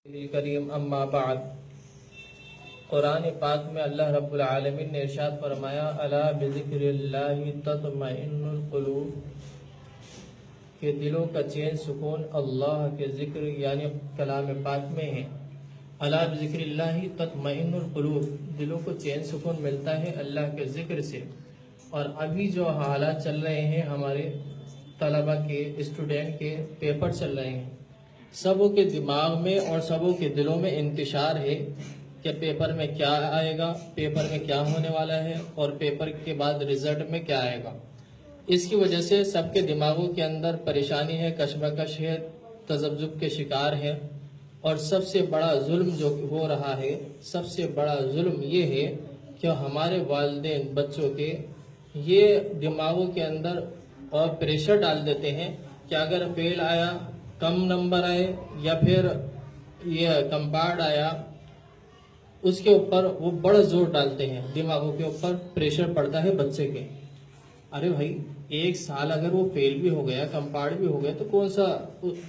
کریم اما بعد، قرآن پاک میں اللہ رب العالمین نے ارشاد فرمایا الا بذکر اللہ تطمئن القلوب، کہ دلوں کا چین سکون اللہ کے ذکر یعنی کلام پاک میں ہے۔ الا بذکر اللہ تطمئن القلوب، دلوں کو چین سکون ملتا ہے اللہ کے ذکر سے۔ اور ابھی جو حالات چل رہے ہیں ہمارے طلبہ کے، اسٹوڈنٹ کے پیپر چل رہے ہیں، سبوں کے دماغ میں اور سبوں کے دلوں میں انتشار ہے کہ پیپر میں کیا آئے گا، پیپر میں کیا ہونے والا ہے، اور پیپر کے بعد رزلٹ میں کیا آئے گا۔ اس کی وجہ سے سب کے دماغوں کے اندر پریشانی ہے، کشمکش ہے، تذبذب کے شکار ہے۔ اور سب سے بڑا ظلم جو ہو رہا ہے، سب سے بڑا ظلم یہ ہے کہ ہمارے والدین بچوں کے یہ دماغوں کے اندر اور پریشر ڈال دیتے ہیں کہ اگر فیل آیا، کم نمبر آئے، یا پھر یہ کمپارڈ آیا، اس کے اوپر وہ بڑا زور ڈالتے ہیں، دماغوں کے اوپر پریشر پڑتا ہے بچے کے۔ ارے بھائی، ایک سال اگر وہ فیل بھی ہو گیا، کمپارڈ بھی ہو گیا، تو کون سا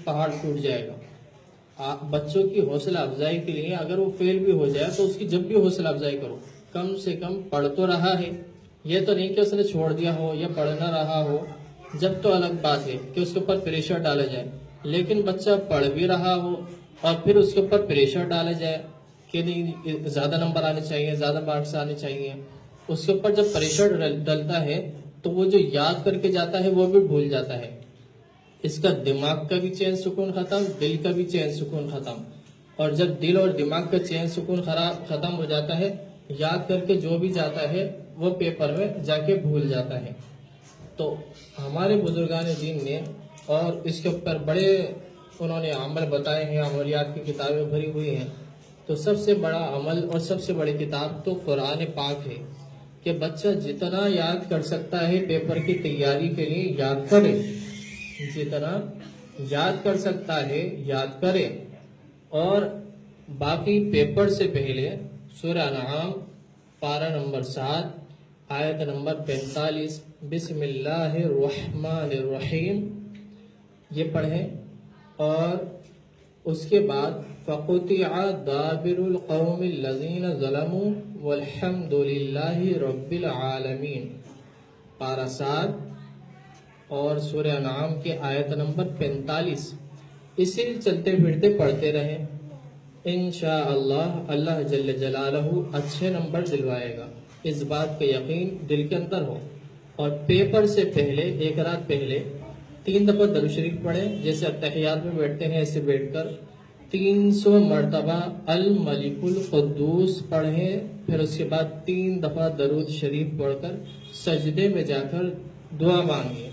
پہاڑ ٹوٹ جائے گا؟ بچوں کی حوصلہ افزائی کے لیے اگر وہ فیل بھی ہو جائے تو اس کی جب بھی حوصلہ افزائی کرو، کم سے کم پڑھ تو رہا ہے، یہ تو نہیں کہ اس نے چھوڑ دیا ہو یا پڑھ نہ رہا ہو، جب تو الگ بات ہے کہ اس کے اوپر پریشر ڈالا جائے۔ لیکن بچہ پڑھ بھی رہا ہو اور پھر اس کے اوپر پریشر ڈالا جائے کہ نہیں زیادہ نمبر آنے چاہیے، زیادہ مارکس آنے چاہیے، اس کے اوپر جب پریشر ڈلتا ہے تو وہ جو یاد کر کے جاتا ہے وہ بھی بھول جاتا ہے۔ اس کا دماغ کا بھی چین سکون ختم، دل کا بھی چین سکون ختم۔ اور جب دل اور دماغ کا چین سکون ختم ہو جاتا ہے، یاد کر کے جو بھی جاتا ہے وہ پیپر میں جا کے بھول جاتا ہے۔ تو ہمارے بزرگان دین نے اور اس کے اوپر بڑے انہوں نے عمل بتائے ہیں، عملیات کی کتابیں بھری ہوئی ہیں۔ تو سب سے بڑا عمل اور سب سے بڑی کتاب تو قرآن پاک ہے کہ بچہ جتنا یاد کر سکتا ہے پیپر کی تیاری کے لیے یاد کرے، جتنا یاد کر سکتا ہے یاد کرے۔ اور باقی پیپر سے پہلے سورہ انعام پارہ نمبر 7 آیت نمبر 45 بسم اللہ الرحمن الرحیم یہ پڑھیں، اور اس کے بعد فَقُطِعَ دَابِرُ الْقَوْمِ الَّذِينَ ظَلَمُوا وَالْحَمْدُ لِلَّهِ رَبِّ الْعَالَمِينَ پارہ 7 اور سورہ انعام کے آیت نمبر 45۔ اسے چلتے پھرتے پڑھتے رہیں، انشاءاللہ اللہ جل جلالہ اچھے نمبر دلوائے گا، اس بات کا یقین دل کے اندر ہو۔ اور پیپر سے پہلے ایک رات پہلے 3 دفعہ درود شریف پڑھیں، جیسے اتحیات میں بیٹھتے ہیں ایسے بیٹھ کر 300 مرتبہ الملک القدوس پڑھیں، پھر اس کے بعد 3 دفعہ درود شریف پڑھ کر سجدے میں جا کر دعا مانگیں۔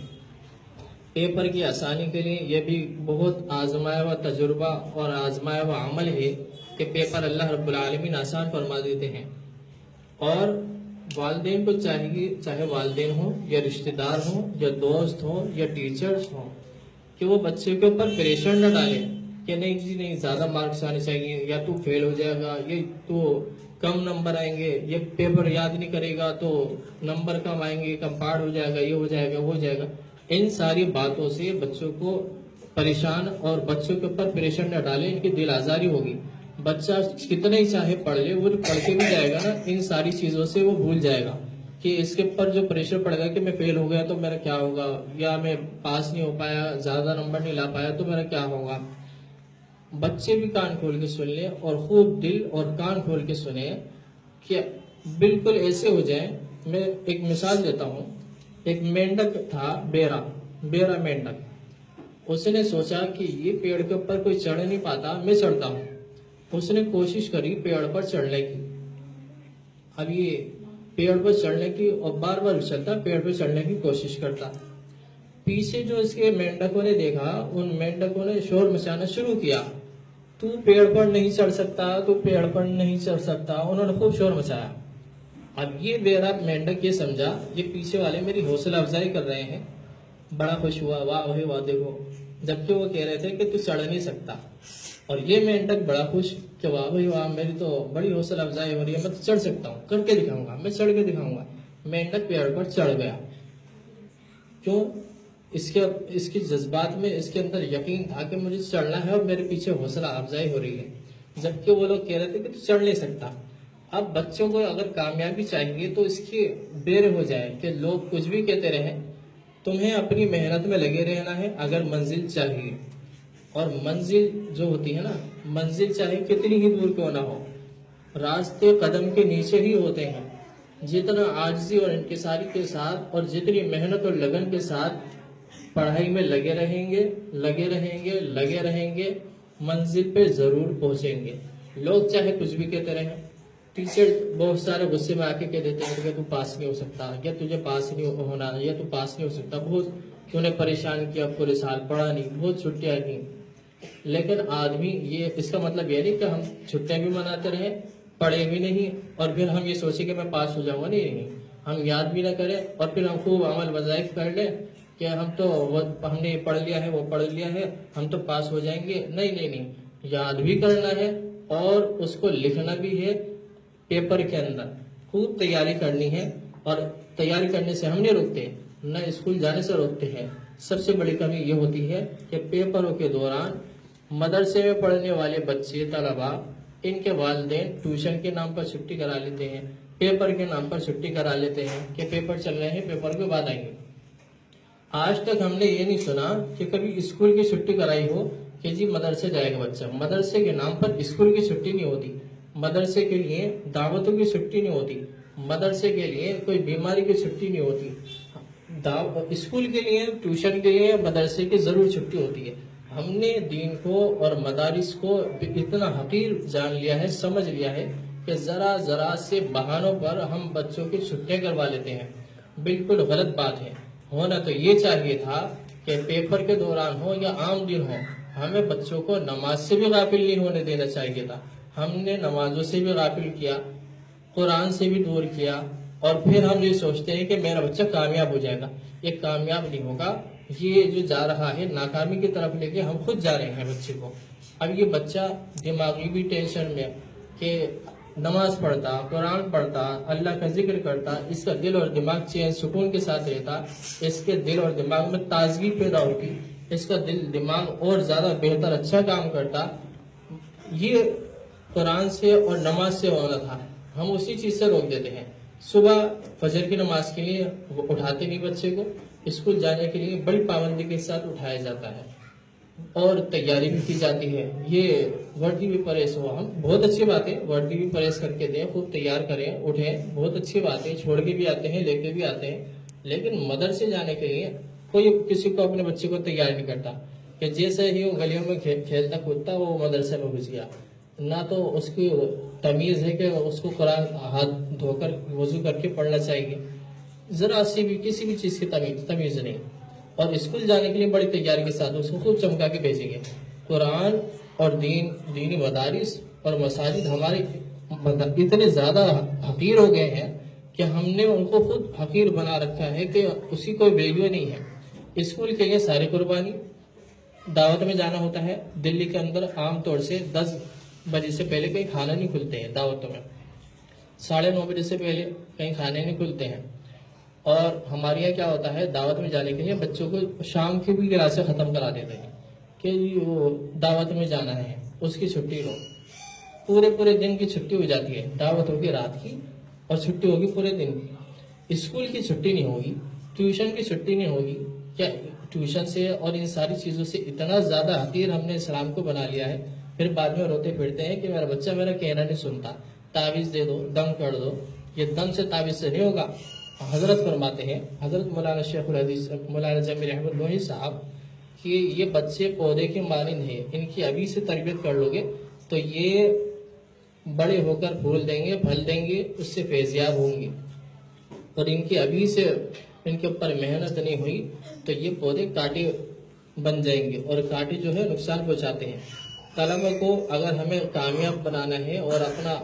پیپر کی آسانی کے لیے یہ بھی بہت آزمایا ہوا تجربہ اور آزمایا ہوا عمل ہے کہ پیپر اللہ رب العالمین آسان فرما دیتے ہیں۔ اور والدین کو چاہیے، چاہے والدین ہوں یا رشتہ دار ہوں یا دوست ہوں یا ٹیچرز ہوں، کہ وہ بچے کے اوپر پریشر نہ ڈالیں کہ نہیں جی نہیں زیادہ مارکس آنے چاہیے، یا تو فیل ہو جائے گا، یہ تو کم نمبر آئیں گے، یہ پیپر یاد نہیں کرے گا تو نمبر کم آئیں گے، کمپارڈ ہو جائے گا، یہ ہو جائے گا، وہ ہو جائے گا۔ ان ساری باتوں سے بچوں کو پریشان اور بچوں کے اوپر پریشر نہ ڈالیں، ان کی دل آزاری ہوگی۔ بچہ کتنا ہی چاہے پڑھ لے، وہ پڑھ کے بھی جائے گا نا، ان ساری چیزوں سے وہ بھول جائے گا کہ اس کے اوپر جو پریشر پڑے گا کہ میں فیل ہو گیا تو میرا کیا ہوگا، یا میں پاس نہیں ہو پایا، زیادہ نمبر نہیں لا پایا تو میرا کیا ہوگا۔ بچے بھی کان کھول کے سن لیں اور خوب دل اور کان کھول کے سنیں کہ بالکل ایسے ہو جائیں۔ میں ایک مثال دیتا ہوں، ایک مینڈک تھا، بیرا مینڈک۔ اس نے سوچا کہ یہ پیڑ کے اوپر کوئی چڑھ نہیں پاتا، میں چڑھتا ہوں۔ اس نے کوشش کری پیڑ پر چڑھنے کی۔ اب یہ پیڑ پر چڑھنے کی اور بار بار اچھلتا، پیڑ پر چڑھنے کی کوشش کرتا۔ پیچھے جو اس کے مینڈکوں نے دیکھا، ان مینڈکوں نے شور مچانا شروع کیا، تو پیڑ پر نہیں چڑھ سکتا، تو پیڑ پر نہیں چڑھ سکتا، انہوں نے خوب شور مچایا۔ اب یہ بیرا مینڈک یہ سمجھا یہ پیچھے والے میری حوصلہ افزائی کر رہے ہیں، بڑا خوش ہوا، واہ وہی واہ دیکھو، جبکہ وہ کہہ رہے تھے کہ تو چڑھ نہیں سکتا۔ اور یہ مینڈک بڑا خوش کہ واہ بھائی واہ، میری تو بڑی حوصلہ افزائی ہو رہی ہے، میں تو چڑھ سکتا ہوں، کر کے دکھاؤں گا، میں چڑھ کے دکھاؤں گا۔ مینڈک پیڑ پر چڑھ گیا۔ کیوں؟ اس کے جذبات میں اس کے اندر یقین تھا کہ مجھے چڑھنا ہے اور میرے پیچھے حوصلہ افزائی ہو رہی ہے۔ جبکہ وہ لوگ کہہ رہے تھے کہ تو چڑھ نہیں سکتا۔ اب بچوں کو اگر کامیابی چاہیے تو اس کی بیر ہو جائے کہ لوگ کچھ بھی کہتے رہیں، تمہیں اپنی محنت میں لگے رہنا ہے اگر منزل چاہیے۔ اور منزل جو ہوتی ہے نا، منزل چاہے کتنی ہی دور کیوں نہ ہو، راستے قدم کے نیچے ہی ہوتے ہیں۔ جتنا عاجزی اور انکساری کے ساتھ اور جتنی محنت اور لگن کے ساتھ پڑھائی میں لگے رہیں گے منزل پہ ضرور پہنچیں گے۔ لوگ چاہے کچھ بھی کہتے رہیں، ٹیچر بہت سارے غصے میں آ کے کہہ دیتے ہیں کہ تو پاس نہیں ہو سکتا، یا تجھے پاس نہیں ہونا، یا تو پاس نہیں ہو سکتا، بہت کیوں نے پریشان کیا، پورے سال پڑھا نہیں، بہت چھٹیاں کی۔ لیکن آدمی یہ اس کا مطلب یہ نہیں کہ ہم چھٹیاں بھی مناتے رہیں، پڑھے بھی نہیں، اور پھر ہم یہ سوچیں کہ میں پاس ہو جاؤں گا۔ نہیں، ہم یاد بھی نہ کریں اور پھر ہم خوب عمل وظائف کر لیں کہ ہم نے پڑھ لیا ہے، وہ پڑھ لیا ہے، ہم تو پاس ہو جائیں گے۔ نہیں، یاد بھی کرنا ہے اور اس کو لکھنا بھی ہے پیپر کے اندر، خوب تیاری کرنی ہے۔ اور تیاری کرنے سے ہم نہیں روکتے، نہ اسکول جانے سے روکتے ہیں۔ سب سے بڑی کمی یہ ہوتی ہے کہ پیپروں کے دوران مدرسے میں پڑھنے والے بچے، طلباء، ان کے والدین ٹیوشن کے نام پر چھٹی کرا لیتے ہیں، پیپر کے نام پر چھٹی کرا لیتے ہیں کہ پیپر چل رہے ہیں، پیپر کے بعد آئیں گے۔ آج تک ہم نے یہ نہیں سنا کہ کبھی اسکول کی چھٹی کرائی ہو کہ جی مدرسے جائے گا بچہ۔ مدرسے کے نام پر اسکول کی چھٹی نہیں ہوتی، مدرسے کے لیے دعوتوں کی چھٹی نہیں ہوتی، مدرسے کے لیے کوئی بیماری کی چھٹی نہیں ہوتی۔ اسکول کے لیے، ٹیوشن کے لیے، مدرسے کی ضرور چھٹی ہوتی ہے۔ ہم نے دین کو اور مدارس کو اتنا حقیر جان لیا ہے، سمجھ لیا ہے کہ ذرا سے بہانوں پر ہم بچوں کی چھٹیاں کروا لیتے ہیں۔ بالکل غلط بات ہے۔ ہونا تو یہ چاہیے تھا کہ پیپر کے دوران ہو یا عام دن ہو، ہمیں بچوں کو نماز سے بھی غافل نہیں ہونے دینا چاہیے تھا۔ ہم نے نمازوں سے بھی غافل کیا، قرآن سے بھی دور کیا، اور پھر ہم یہ سوچتے ہیں کہ میرا بچہ کامیاب ہو جائے گا۔ یہ کامیاب نہیں ہوگا، یہ جو جا رہا ہے ناکامی کی طرف لے کے ہم خود جا رہے ہیں بچے کو۔ اب یہ بچہ دماغی بھی ٹینشن میں کہ نماز پڑھتا، قرآن پڑھتا، اللہ کا ذکر کرتا، اس کا دل اور دماغ چین سکون کے ساتھ رہتا، اس کے دل اور دماغ میں تازگی پیدا ہوتی، اس کا دل دماغ اور زیادہ بہتر اچھا کام کرتا۔ یہ قرآن سے اور نماز سے ہونا تھا، ہم اسی چیز سے روک دیتے ہیں۔ صبح فجر کی نماز کے لیے وہ اٹھاتے نہیں بچے کو، اسکول جانے کے لیے بڑی پابندی کے ساتھ اٹھایا جاتا ہے اور تیاری بھی کی جاتی ہے۔ یہ وردی بھی پریس ہو، ہم بہت اچھی بات ہے، وردی بھی پریس کر کے دیں، خوب تیار کریں، اٹھیں، بہت اچھی بات ہے، چھوڑ کے بھی آتے ہیں، لے کے بھی آتے ہیں۔ لیکن مدرسے جانے کے لیے کوئی کسی کو اپنے بچے کو تیار نہیں کرتا کہ جیسے ہی وہ گلیوں میں کھیلتا کودتا وہ مدرسے میں گھس گیا۔ نہ تو اس کی تمیز ہے کہ اس کو قرآن ہاتھ دھو کر وضو کر کے پڑھنا چاہیے، ذرا سی بھی کسی بھی چیز کی تمیز نہیں۔ اور اسکول جانے کے لیے بڑی تیاری کے ساتھ اس کو خوب چمکا کے بھیجیں گے۔ قرآن اور دینی مدارس اور مساجد ہمارے اتنے زیادہ حقیر ہو گئے ہیں کہ ہم نے ان کو خود حقیر بنا رکھا ہے کہ اس کی کوئی ویلیو نہیں ہے۔ اسکول کے لیے ساری قربانی، دعوت میں جانا ہوتا ہے۔ دلی کے اندر عام طور سے 10 بجے سے پہلے کہیں کھانا نہیں کھلتے ہیں دعوتوں میں، 9:30 بجے سے پہلے کہیں کھانے نہیں کھلتے ہیں۔ اور ہمارے یہاں کیا ہوتا ہے، دعوت میں جانے کے لیے بچوں کو شام کی بھی کلاسیں ختم کرا دیتے ہیں کہ وہ دعوت میں جانا ہے، اس کی چھٹی ہو، پورے دن کی چھٹی ہو جاتی ہے، دعوت ہوگی رات کی اور چھٹی ہوگی پورے دن کی۔ اسکول کی چھٹی نہیں ہوگی، ٹیوشن کی چھٹی نہیں ہوگی۔ کیا ٹیوشن سے اور ان ساری چیزوں سے اتنا زیادہ حقیر ہم نے اسلام کو بنا لیا ہے، پھر بعد میں روتے پھرتے ہیں کہ میرا بچہ میرا کہنا نہیں سنتا، تعویذ دے دو، دم کر دو۔ یہ دم سے تعویذ سے نہیں ہوگا۔ حضرت فرماتے ہیں، حضرت مولانا شیخ الحدیث مولانا جمیل احمد نوحی صاحب، کہ یہ بچے پودے کے مانند ہیں، ان کی ابھی سے تربیت کر لو گے تو یہ بڑے ہو کر پھول دیں گے، پھل دیں گے، اس سے فیضیاب ہوں گے۔ اور ان کی ابھی سے ان کے اوپر محنت نہیں ہوئی تو یہ پودے کانٹے بن جائیں گے، اور کانٹے جو ہے نقصان پہنچاتے ہیں۔ طلبہ کو اگر ہمیں کامیاب بنانا ہے اور اپنا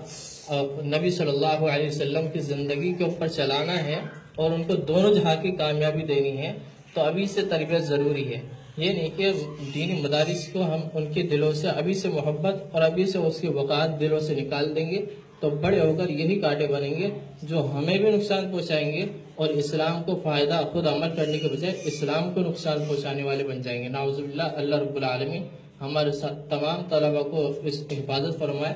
نبی صلی اللہ علیہ وسلم کی زندگی کے اوپر چلانا ہے اور ان کو دونوں جہاں کی کامیابی دینی ہے تو ابھی سے تربیت ضروری ہے۔ یہ نہیں کہ دینی مدارس کو ہم ان کے دلوں سے ابھی سے محبت اور ابھی سے اس کی وقات دلوں سے نکال دیں گے تو بڑے ہو کر یہی کانٹے بنیں گے جو ہمیں بھی نقصان پہنچائیں گے اور اسلام کو فائدہ خود عمل کرنے کے بجائے اسلام کو نقصان پہنچانے والے بن جائیں گے۔ نعوذ باللہ، اللہ رب العالمین ہمارے تمام طلبہ کو اس حفاظت فرمائے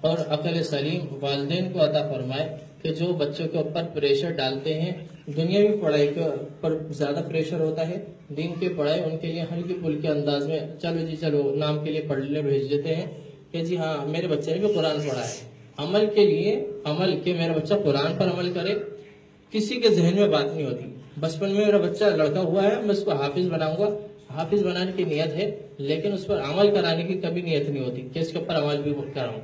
اور عقل سلیم والدین کو عطا فرمائے کہ جو بچوں کے اوپر پریشر ڈالتے ہیں، دنیاوی پڑھائی کے پر زیادہ پریشر ہوتا ہے، دین کی پڑھائی ان کے لیے ہلکی پھلکے انداز میں چلو جی چلو نام کے لیے پڑھنے بھیج دیتے ہیں کہ جی ہاں میرے بچے نے بھی قرآن پڑھا ہے۔ عمل کے میرا بچہ قرآن پر عمل کرے، کسی کے ذہن میں بات نہیں ہوتی۔ بچپن میں میرا بچہ لڑکا ہوا ہے، میں اس کو حافظ بناؤں گا، حافظ بنانے کی نیت ہے، لیکن اس پر عمل کرانے کی کبھی نیت نہیں ہوتی کہ اس کے اوپر عمل بھی کراؤں۔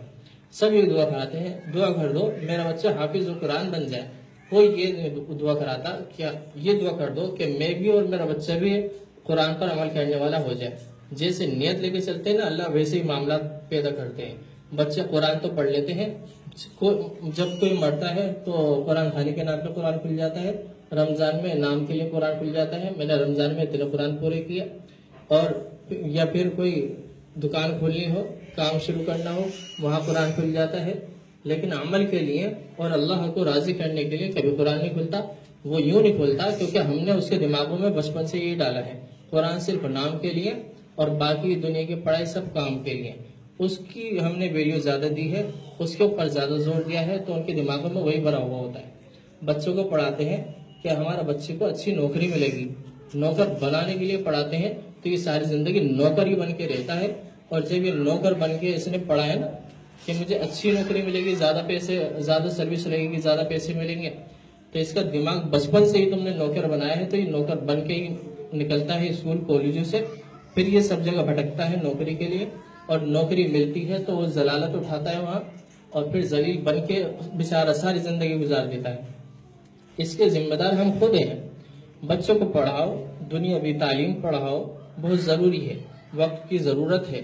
سب یہ دعا کراتے ہیں، دعا کر دو میرا بچہ حافظ القرآن بن جائے۔ کوئی یہ نہیں دعا کراتا کیا یہ دعا کر دو کہ میں بھی اور میرا بچہ بھی قرآن پر عمل کرنے والا ہو جائے۔ جیسے نیت لے کے چلتے ہیں نا، اللہ ویسے ہی معاملات پیدا کرتے ہیں۔ بچے قرآن تو پڑھ لیتے ہیں، جب کوئی مرتا ہے تو قرآن خانی کے نام پہ قرآن کھل جاتا ہے، رمضان میں نام کے لیے قرآن کھل جاتا ہے، میں نے رمضان میں اتنے قرآن پورے کیا، اور یا پھر کوئی دکان کھولنی ہو، کام شروع کرنا ہو، وہاں قرآن کھل جاتا ہے۔ لیکن عمل کے لیے اور اللہ کو راضی کرنے کے لیے کبھی قرآن نہیں کھلتا۔ وہ یوں نہیں کھلتا کیونکہ ہم نے اس کے دماغوں میں بچپن سے یہی ڈالا ہے، قرآن صرف نام کے لیے اور باقی دنیا کی پڑھائی سب کام کے لیے۔ اس کی ہم نے ویلیو زیادہ دی ہے، اس کے اوپر زیادہ زور دیا ہے، تو ان کے دماغوں میں وہی بھرا ہوا ہوتا ہے۔ بچوں کو پڑھاتے ہیں کہ ہمارا بچے کو اچھی نوکری ملے گی، نوکر بنانے کے لیے پڑھاتے ہیں، تو یہ ساری زندگی نوکر ہی بن کے رہتا ہے۔ اور جب یہ نوکر بن کے اس نے پڑھا ہے نا کہ مجھے اچھی نوکری ملے گی، زیادہ پیسے، زیادہ سروس لگے گی، زیادہ پیسے ملیں گے، تو اس کا دماغ بچپن سے ہی تم نے نوکر بنایا ہے، تو یہ نوکر بن کے ہی نکلتا ہے اسکول کالجوں سے، پھر یہ سب جگہ بھٹکتا ہے نوکری کے لیے، اور نوکری ملتی ہے تو وہ ضلالت اٹھاتا ہے وہاں، اور پھر ذلیل بن کے بیچارہ ساری زندگی گزار دیتا ہے۔ اس کے ذمہ دار ہم خود ہیں۔ بچوں کو پڑھاؤ، دنیاوی تعلیم پڑھاؤ، بہت ضروری ہے، وقت کی ضرورت ہے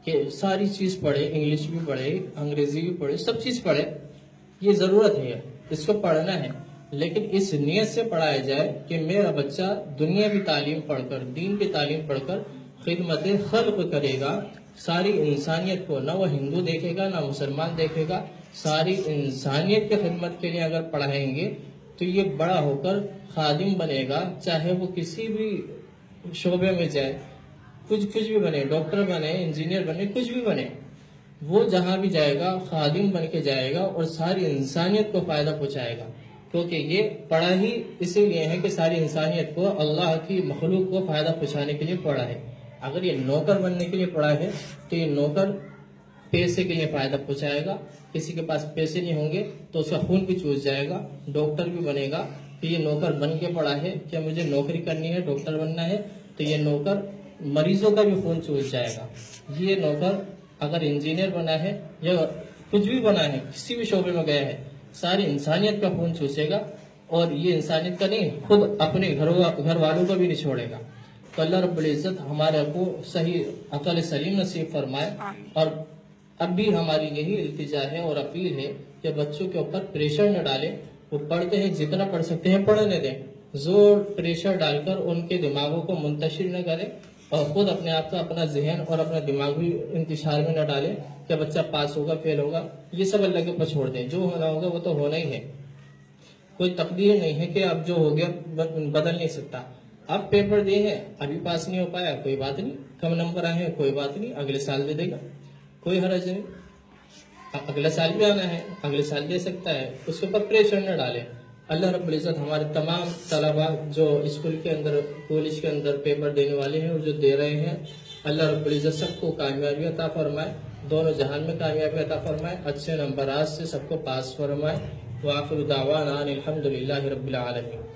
کہ ساری چیز پڑھے، انگلش بھی پڑھے، انگریزی بھی پڑھے، سب چیز پڑھے، یہ ضرورت ہے، اس کو پڑھنا ہے۔ لیکن اس نیت سے پڑھایا جائے کہ میرا بچہ دنیاوی تعلیم پڑھ کر، دین کی تعلیم پڑھ کر خدمت خلق کرے گا، ساری انسانیت کو، نہ وہ ہندو دیکھے گا نہ مسلمان دیکھے گا، ساری انسانیت کی خدمت کے لیے اگر پڑھائیں گے تو یہ بڑا ہو کر خادم بنے گا، چاہے وہ کسی بھی شعبے میں جائے، کچھ بھی بنے، ڈاکٹر بنے، انجینئر بنے، کچھ بھی بنے، وہ جہاں بھی جائے گا خادم بن کے جائے گا اور ساری انسانیت کو فائدہ پہنچائے گا، کیونکہ یہ پڑھا ہی اسی لیے ہے کہ ساری انسانیت کو، اللہ کی مخلوق کو فائدہ پہنچانے کے لیے پڑھا ہے۔ اگر یہ نوکر بننے کے لیے پڑھا ہے تو یہ نوکر پیسے کے لیے فائدہ پہنچائے گا، کسی کے پاس پیسے نہیں ہوں گے تو اس کا خون بھی چوس جائے گا، ڈاکٹر بھی بنے گا کہ یہ نوکر بن کے پڑھا ہے کہ مجھے نوکری کرنی ہے، ڈاکٹر بننا ہے، تو یہ نوکر مریضوں کا بھی خون چوس جائے گا۔ یہ نوکر اگر انجینئر بنا ہے یا کچھ بھی بنا ہے، کسی بھی شعبے میں گیا ہے، ساری انسانیت کا خون چوسے گا، اور یہ انسانیت کا نہیں، خود اپنے گھر والوں کو بھی نہیں چھوڑے گا۔ تو اللہ رب العزت ہمارے کو صحیح عقل سلیم نصیب فرمائے۔ اور اب بھی ہماری یہی التجا ہے اور اپیل ہے کہ بچوں کے اوپر پریشر نہ ڈالیں، وہ پڑھتے ہیں جتنا پڑھ سکتے ہیں پڑھنے دیں، زور پریشر ڈال کر ان کے دماغوں کو منتشر نہ کریں، اور خود اپنے آپ کا، اپنا ذہن اور اپنا دماغ بھی انتشار میں نہ ڈالیں کہ بچہ پاس ہوگا فیل ہوگا، یہ سب اللہ کے اوپر چھوڑ دیں، جو ہونا ہوگا وہ تو ہونا ہی ہے، کوئی تقدیر نہیں ہے کہ اب جو ہو گیا بدل نہیں سکتا۔ اب پیپر دے ہیں، ابھی پاس نہیں ہو پایا، کوئی بات نہیں، کم نمبر آئے ہیں کوئی بات نہیں، اگلے سال دے دے گا، کوئی حرج نہیں، اگلے سال بھی آنا ہے، اگلے سال دے سکتا ہے، اس کے اوپر پریشر نہ ڈالے۔ اللہ رب العزت ہمارے تمام طلباء جو اسکول کے اندر، کالج کے اندر پیپر دینے والے ہیں اور جو دے رہے ہیں، اللہ رب العزت سب کو کامیابی عطا فرمائے، دونوں جہان میں کامیابی عطا فرمائے، اچھے نمبرات سے سب کو پاس فرمائے۔ وآخر دعوانا الحمدللہ رب العالمین۔